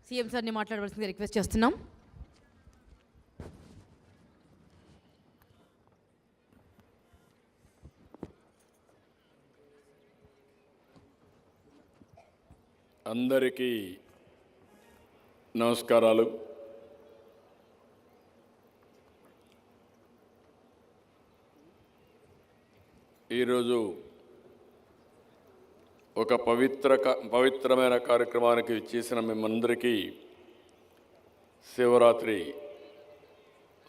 CM సార్ని మాట్లాడవలసింది request చేస్తున్నాం. అందరికీ నమస్కారాలు. ఈరోజు ఒక పవిత్రమైన కార్యక్రమానికి చేసిన మిమ్మందరికీ శివరాత్రి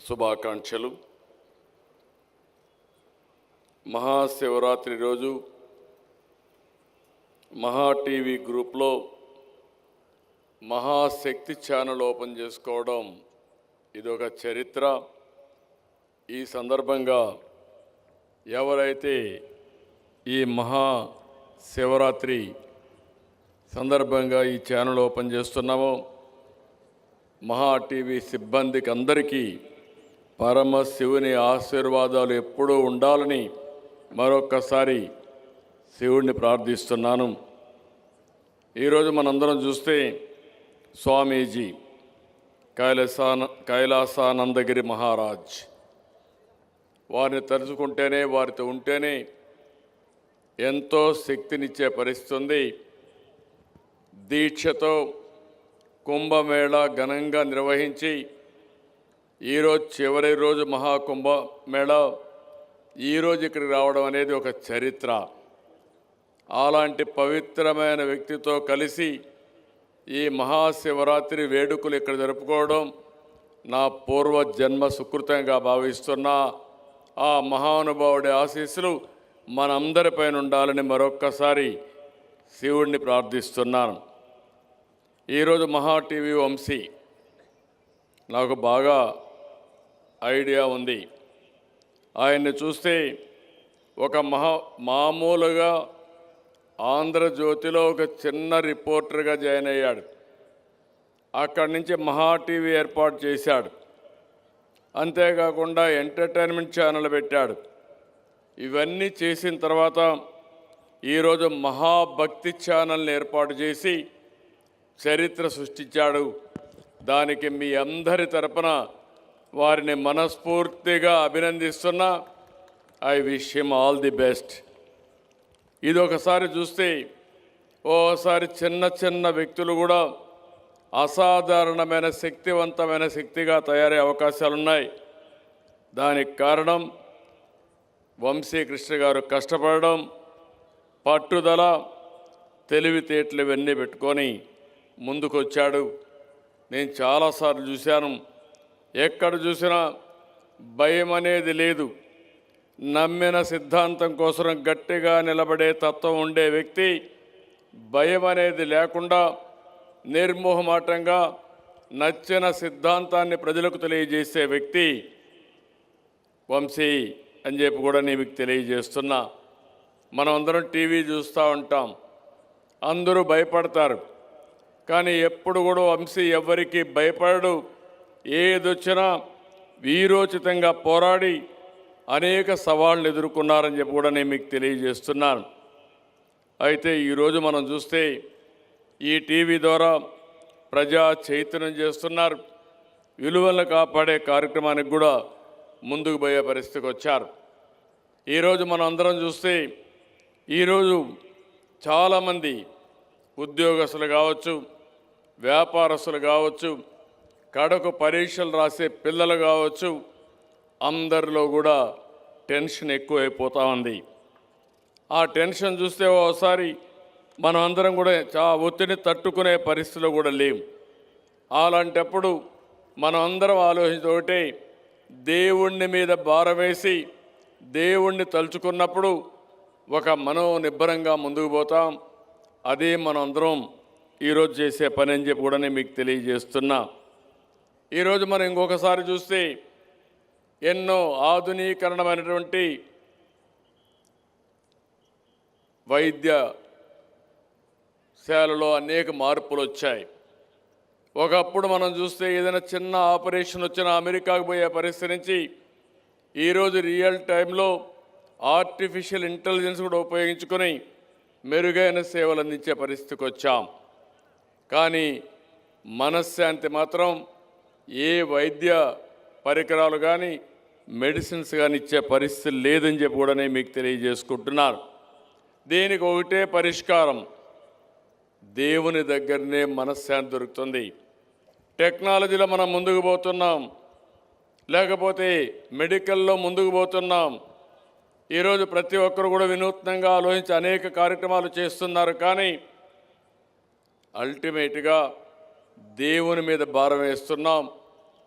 శుభాకాంక్షలు. మహాశివరాత్రి రోజు మహా టీవీ గ్రూప్లో మహాశక్తి ఛానల్ ఓపెన్ చేసుకోవడం ఇదొక చరిత్ర. ఈ సందర్భంగా ఎవరైతే ఈ మహా శివరాత్రి సందర్భంగా ఈ ఛానల్ ఓపెన్ చేస్తున్నామో మహా టీవీ సిబ్బందికి అందరికీ పరమశివుని ఆశీర్వాదాలు ఎప్పుడూ ఉండాలని మరొక్కసారి శివుడిని ప్రార్థిస్తున్నాను. ఈరోజు మనందరం చూస్తే స్వామీజీ కైలాసానందగిరి మహారాజ్ వారిని తలుచుకుంటేనే వారితో ఉంటేనే ఎంతో శక్తినిచ్చే పరిస్థితి ఉంది. దీక్షతో కుంభమేళ ఘనంగా నిర్వహించి ఈరోజు చివరి రోజు మహాకుంభమేళ ఈరోజు ఇక్కడికి రావడం అనేది ఒక చరిత్ర. అలాంటి పవిత్రమైన వ్యక్తితో కలిసి ఈ మహాశివరాత్రి వేడుకలు ఇక్కడ జరుపుకోవడం నా పూర్వజన్మ సుకృతంగా భావిస్తున్నా. ఆ మహానుభావుడి ఆశీస్సులు మనందరిపైన ఉండాలని మరొక్కసారి శివుడిని ప్రార్థిస్తున్నాను. ఈరోజు మహా టీవీ వంశీ నాకు బాగా ఐడియా ఉంది. ఆయన్ని చూస్తే ఒక మామూలుగా ఆంధ్రజ్యోతిలో ఒక చిన్న రిపోర్టర్గా జాయిన్ అయ్యాడు. అక్కడి నుంచి మహా టీవీ ఏర్పాటు చేశాడు. అంతేకాకుండా ఎంటర్టైన్మెంట్ ఛానల్ పెట్టాడు. ఇవన్నీ చేసిన తర్వాత ఈరోజు మహాభక్తి ఛానల్ని ఏర్పాటు చేసి చరిత్ర సృష్టించాడు. దానికి మీ అందరి తరపున వారిని మనస్ఫూర్తిగా అభినందిస్తున్నా. I wish him all the best. ఇది ఒకసారి చూస్తే ఓసారి చిన్న చిన్న వ్యక్తులు కూడా అసాధారణమైన శక్తివంతమైన శక్తిగా తయారయ్యే అవకాశాలున్నాయి. దానికి కారణం వంశీకృష్ణ గారు కష్టపడడం, పట్టుదల, తెలివితేటలు ఇవన్నీ పెట్టుకొని ముందుకొచ్చాడు. నేను చాలాసార్లు చూశాను. ఎక్కడ చూసినా భయం అనేది లేదు. నమ్మిన సిద్ధాంతం కోసం గట్టిగా నిలబడే తత్వం ఉండే వ్యక్తి, భయం అనేది లేకుండా నిర్మోహమాటంగా నచ్చిన సిద్ధాంతాన్ని ప్రజలకు తెలియజేసే వ్యక్తి వంశీ అని చెప్పి కూడా నేను మీకు తెలియజేస్తున్నా. మనం అందరం టీవీ చూస్తూ ఉంటాం, అందరూ భయపడతారు. కానీ ఎప్పుడు కూడా వంశీ ఎవరికి భయపడడు. ఏదొచ్చినా వీరోచితంగా పోరాడి అనేక సవాళ్ళను ఎదుర్కొన్నారని చెప్పి కూడా నేను మీకు తెలియజేస్తున్నాను. అయితే ఈరోజు మనం చూస్తే ఈ టీవీ ద్వారా ప్రజా చైతన్యం చేస్తున్నారు. విలువలను కాపాడే కార్యక్రమానికి కూడా ముందుకు పోయే పరిస్థితికి వచ్చారు. ఈరోజు మనం అందరం చూస్తే ఈరోజు చాలామంది ఉద్యోగస్తులు కావచ్చు, వ్యాపారస్తులు కావచ్చు, కడకు పరీక్షలు రాసే పిల్లలు కావచ్చు, అందరిలో కూడా టెన్షన్ ఎక్కువైపోతూ ఉంది. ఆ టెన్షన్ చూస్తే ఓసారి మనం అందరం కూడా ఒత్తిడిని తట్టుకునే పరిస్థితిలో కూడా లేవు. అలాంటప్పుడు మనం అందరం ఆలోచించే దేవుణ్ణి మీద భారం వేసి దేవుణ్ణి తలుచుకున్నప్పుడు ఒక మనోనిబ్బరంగా ముందుకు పోతాం. అదే మనం అందరం ఈరోజు చేసే పని అని చెప్పి కూడా నేను మీకు తెలియజేస్తున్నా. ఈరోజు మనం ఇంకొకసారి చూస్తే ఎన్నో ఆధునీకరణమైనటువంటి వైద్యశాలలో అనేక మార్పులు వచ్చాయి. ఒకప్పుడు మనం చూస్తే ఏదైనా చిన్న ఆపరేషన్ వచ్చినా అమెరికాకు పోయే పరిస్థితి నుంచి ఈరోజు రియల్ టైంలో ఆర్టిఫిషియల్ ఇంటెలిజెన్స్ కూడా ఉపయోగించుకొని మెరుగైన సేవలు అందించే పరిస్థితికి వచ్చాం. కానీ మనశ్శాంతి మాత్రం ఏ వైద్య పరికరాలు కానీ మెడిసిన్స్ కానీ ఇచ్చే పరిస్థితి లేదని చెప్పి కూడా నేను మీకు తెలియజేసుకుంటున్నాను. దీనికి ఒకటే పరిష్కారం, దేవుని దగ్గరనే మనశ్శాంతి దొరుకుతుంది. టెక్నాలజీలో మనం ముందుకు పోతున్నాం, లేకపోతే మెడికల్లో ముందుకు పోతున్నాం. ఈరోజు ప్రతి ఒక్కరు కూడా వినూత్నంగా ఆలోచించి అనేక కార్యక్రమాలు చేస్తున్నారు. కానీ అల్టిమేట్గా దేవుని మీద భారం వేస్తున్నాం.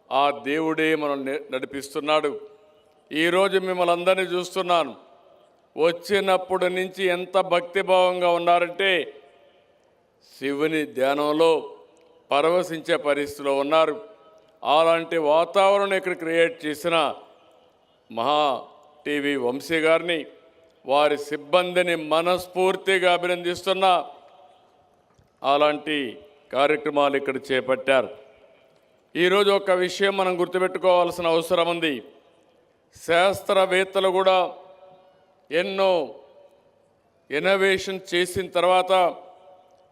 ఆ దేవుడే మనల్ని నడిపిస్తున్నాడు. ఈరోజు మిమ్మల్ని అందరినీ చూస్తున్నాను. వచ్చినప్పటి నుంచి ఎంత భక్తిభావంగా ఉన్నారంటే శివుని ధ్యానంలో పరవశించే పరిస్థితిలో ఉన్నారు. అలాంటి వాతావరణం ఇక్కడ క్రియేట్ చేసిన మహా టీవీ వంశీ గారిని, వారి సిబ్బందిని మనస్ఫూర్తిగా అభినందిస్తున్నా. అలాంటి కార్యక్రమాలు ఇక్కడ చేపట్టారు. ఈరోజు ఒక విషయం మనం గుర్తుపెట్టుకోవాల్సిన అవసరం ఉంది. శాస్త్రవేత్తలు కూడా ఎన్నో ఇన్నోవేషన్ చేసిన తర్వాత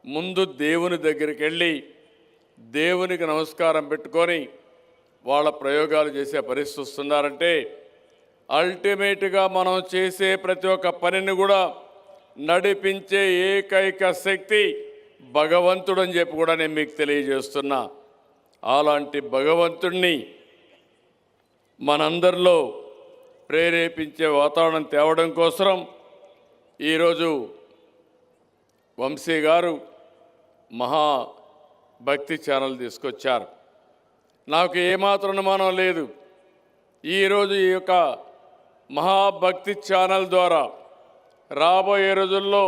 ముందు దేవుని దగ్గరికి వెళ్ళి దేవునికి నమస్కారం పెట్టుకొని వాళ్ళ ప్రయోగాలు చేసే పరిస్థితి వస్తున్నారంటే అల్టిమేట్గా మనం చేసే ప్రతి ఒక్క పనిని కూడా నడిపించే ఏకైక శక్తి భగవంతుడు అని చెప్పి కూడా నేను మీకు తెలియజేస్తున్నా. అలాంటి భగవంతుణ్ణి మనందరిలో ప్రేరేపించే వాతావరణం తేవడం కోసం ఈరోజు వంశీ గారు మహా భక్తి ఛానల్ తీసుకొచ్చారు. నాకు ఏమాత్రం అనుమానం లేదు, ఈరోజు ఈ యొక్క మహాభక్తి ఛానల్ ద్వారా రాబోయే రోజుల్లో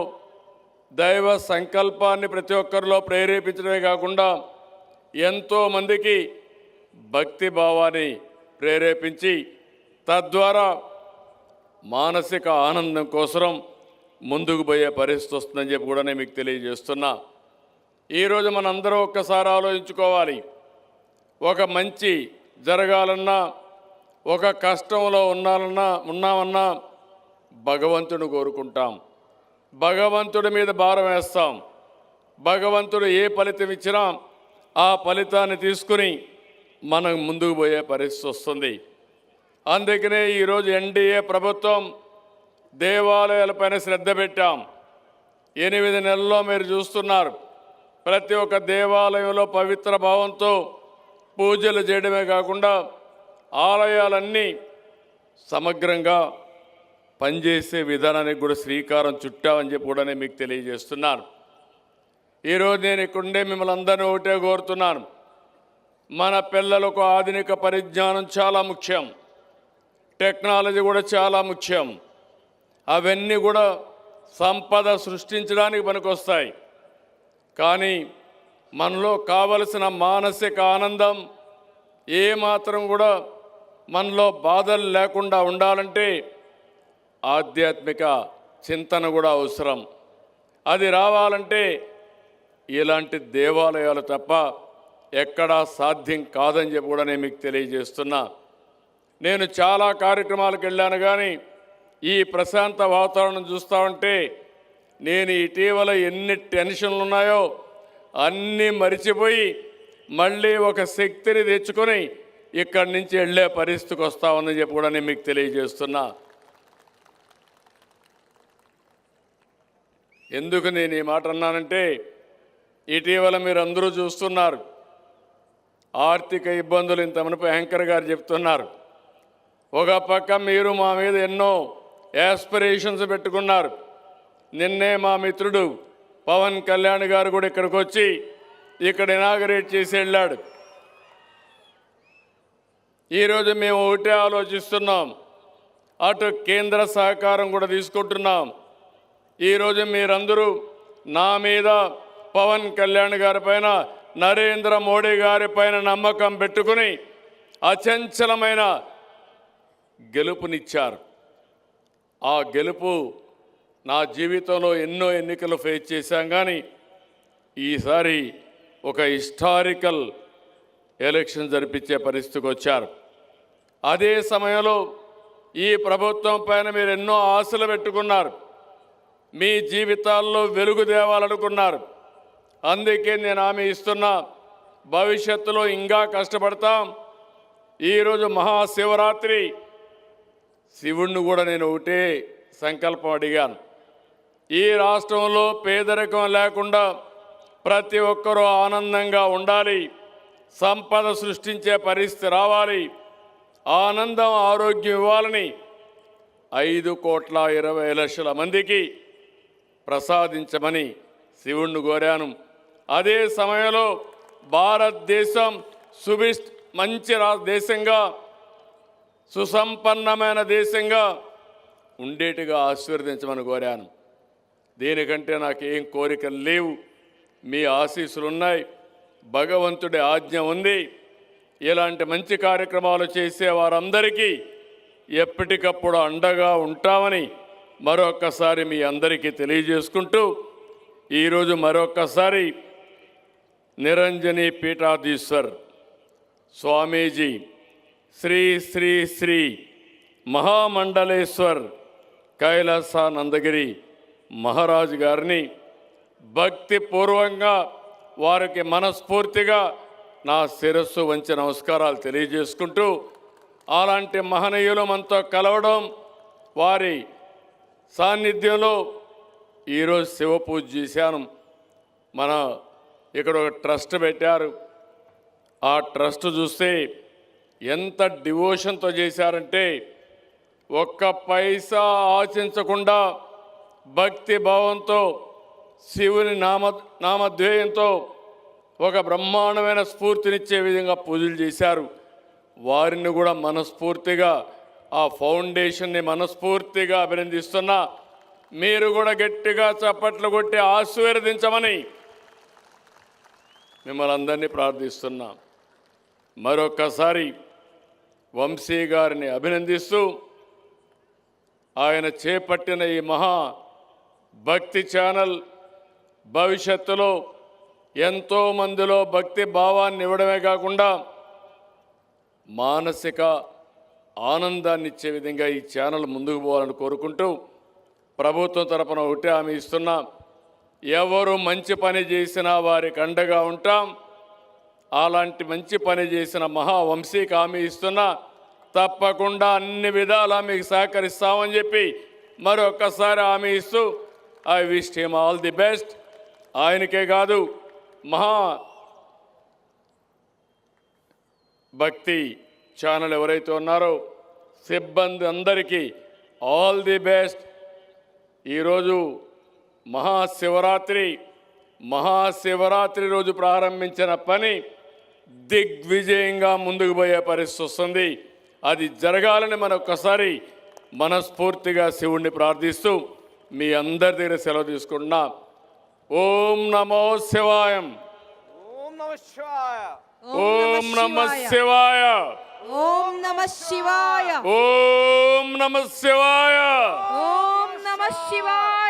దైవ సంకల్పాన్ని ప్రతి ఒక్కరిలో ప్రేరేపించడమే కాకుండా ఎంతోమందికి భక్తి భావాన్ని ప్రేరేపించి తద్వారా మానసిక ఆనందం కోసం ముందుకు పోయే పరిస్థితి వస్తుందని చెప్పి కూడా నేను మీకు తెలియజేస్తున్నా. ఈరోజు మనందరం ఒక్కసారి ఆలోచించుకోవాలి. ఒక మంచి జరగాలన్నా, ఒక కష్టంలో ఉన్నామన్నా భగవంతుని కోరుకుంటాం, భగవంతుడి మీద భారం వేస్తాం. భగవంతుడు ఏ ఫలితం ఇచ్చినా ఆ ఫలితాన్ని తీసుకుని మనం ముందుకు పోయే పరిస్థితి వస్తుంది. అందుకనే ఈరోజు ఎన్డీఏ ప్రభుత్వం దేవాలయాలపైన శ్రద్ధ పెట్టాం. 8 నెలల్లో మీరు చూస్తున్నారు, ప్రతి ఒక్క దేవాలయంలో పవిత్ర భావంతో పూజలు చేయడమే కాకుండా ఆలయాలన్నీ సమగ్రంగా పనిచేసే విధానానికి కూడా శ్రీకారం చుట్టామని చెప్పి కూడా నేను మీకు తెలియజేస్తున్నాను. ఈరోజు నేను ఇక్కడుండే మిమ్మల్ని అందరినీ ఒకటే కోరుతున్నాను, మన పిల్లలకు ఆధునిక పరిజ్ఞానం చాలా ముఖ్యం, టెక్నాలజీ కూడా చాలా ముఖ్యం. అవన్నీ కూడా సంపద సృష్టించడానికి పనికొస్తాయి. కానీ మనలో కావలసిన మానసిక ఆనందం ఏమాత్రం కూడా మనలో బాధలు లేకుండా ఉండాలంటే ఆధ్యాత్మిక చింతన కూడా అవసరం. అది రావాలంటే ఇలాంటి దేవాలయాలు తప్ప ఎక్కడా సాధ్యం కాదని చెప్పి కూడా నేను మీకు తెలియజేస్తున్నా. నేను చాలా కార్యక్రమాలకు వెళ్ళాను, కానీ ఈ ప్రశాంత వాతావరణం చూస్తూ ఉంటే నేను ఇటీవల ఎన్ని టెన్షన్లు ఉన్నాయో అన్నీ మరిచిపోయి మళ్ళీ ఒక శక్తిని తెచ్చుకొని ఇక్కడి నుంచి వెళ్ళే పరిస్థితికి వస్తా ఉందని చెప్పి కూడా నేను మీకు తెలియజేస్తున్నా. ఎందుకు నేను ఈ మాట అన్నానంటే ఇటీవల మీరు అందరూ చూస్తున్నారు, ఆర్థిక ఇబ్బందులు ఇంత మునుపు యాంకర్ గారు చెప్తున్నారు. ఒక పక్క మీరు మా మీద ఎన్నో యాస్పిరేషన్స్ పెట్టుకున్నారు. నిన్నే మా మిత్రుడు పవన్ కళ్యాణ్ గారు కూడా ఇక్కడికి వచ్చి ఇక్కడ ఇనాగరేట్ చేసి వెళ్ళాడు. ఈరోజు మేము ఒకటే ఆలోచిస్తున్నాం, అటు కేంద్ర సహకారం కూడా తీసుకుంటున్నాం. ఈరోజు మీరందరూ నా మీద, పవన్ కళ్యాణ్ గారి పైన, నరేంద్ర మోడీ గారి పైన నమ్మకం పెట్టుకుని అచంచలమైన గెలుపునిచ్చారు. ఆ గెలుపు నా జీవితంలో ఎన్నో ఎన్నికలు ఫేస్ చేశాం, కానీ ఈసారి ఒక హిస్టారికల్ ఎలక్షన్ జరిపించే పరిస్థితికి వచ్చారు. అదే సమయంలో ఈ ప్రభుత్వం పైన మీరు ఎన్నో ఆశలు పెట్టుకున్నారు, మీ జీవితాల్లో వెలుగు తేవాలనుకున్నారు. అందుకే నేను హామీ ఇస్తున్నా, భవిష్యత్తులో ఇంకా కష్టపడతాం. ఈరోజు మహాశివరాత్రి, శివుణ్ణి కూడా నేను ఒకటే సంకల్పం అడిగాను. ఈ రాష్ట్రంలో పేదరికం లేకుండా ప్రతి ఒక్కరూ ఆనందంగా ఉండాలి, సంపద సృష్టించే పరిస్థితి రావాలి, ఆనందం ఆరోగ్యం ఇవ్వాలని 5,20,00,000 మందికి ప్రసాదించమని శివుణ్ణి కోరాను. అదే సమయంలో భారతదేశం మంచి దేశంగా, సుసంపన్నమైన దేశంగా ఉండేట్టుగా ఆశీర్వదించమని కోరాను. దీనికంటే నాకేం కోరికలు లేవు. మీ ఆశీస్సులు ఉన్నాయి, భగవంతుడి ఆజ్ఞ ఉంది. ఇలాంటి మంచి కార్యక్రమాలు చేసే వారందరికీ ఎప్పటికప్పుడు అండగా ఉంటామని మరొక్కసారి మీ అందరికీ తెలియజేసుకుంటూ, ఈరోజు మరొక్కసారి నిరంజని పీఠాధీశ్వర్ స్వామీజీ శ్రీ శ్రీ శ్రీ మహామండలేశ్వర్ కైలాసానందగిరి మహారాజు గారిని భక్తిపూర్వంగా, వారికి మనస్ఫూర్తిగా నా శిరస్సు వంచి నమస్కారాలు తెలియజేసుకుంటూ, అలాంటి మహనీయులు మనతో కలవడం, వారి సాన్నిధ్యంలో ఈరోజు శివ పూజ చేశాను. మన ఇక్కడ ఒక ట్రస్ట్ పెట్టారు. ఆ ట్రస్ట్ చూస్తే ఎంత డివోషన్తో చేశారంటే, ఒక్క పైసా ఆశించకుండా భక్తి భావంతో శివుని నామధ్యేయంతో ఒక బ్రహ్మాండమైన స్ఫూర్తినిచ్చే విధంగా పూజలు చేశారు. వారిని కూడా మనస్ఫూర్తిగా, ఆ ఫౌండేషన్ని మనస్ఫూర్తిగా అభినందిస్తున్నా. మీరు కూడా గట్టిగా చప్పట్లు కొట్టి ఆశీర్వదించమని మిమ్మల్ని అందరినీ ప్రార్థిస్తున్నా. మరొక్కసారి వంశీ గారిని అభినందిస్తూ, ఆయన చేపట్టిన ఈ మహా భక్తి ఛానల్ భవిష్యత్తులో ఎంతో మందిలో భక్తి భావాన్ని ఇవ్వడమే కాకుండా మానసిక ఆనందాన్ని ఇచ్చే విధంగా ఈ ఛానల్ ముందుకు పోవాలని కోరుకుంటూ, ప్రభుత్వం తరపున ఒకటే హామీ ఇస్తున్నా, ఎవరు మంచి పని చేసినా వారికి అండగా ఉంటాం. అలాంటి మంచి పని చేసిన మహావంశీకి హామీ ఇస్తున్నా, తప్పకుండా అన్ని విధాలా మీకు సహకరిస్తామని చెప్పి మరొక్కసారి హామీ ఇస్తూ, I wish him all the best. ఆయనకే కాదు, మహా భక్తి ఛానల్ ఎవరైతే ఉన్నారో సిబ్బంది అందరికీ ఆల్ ది బెస్ట్. ఈరోజు మహాశివరాత్రి రోజు ప్రారంభించిన పని దిగ్విజయంగా ముందుకు పోయే పరిస్థితి వస్తుంది. అది జరగాలని మరొకసారి మనస్ఫూర్తిగా శివుణ్ణి ప్రార్థిస్తూ మీ అందరి దగ్గర సెలవు తీసుకుంటున్నా. ఓం నమో శివాయం. ఓం నమః శివాయ. ఓం నమః శివాయ. ఓం నమః శివాయ. ఓం నమః శివాయ. ఓం నమః శివాయ.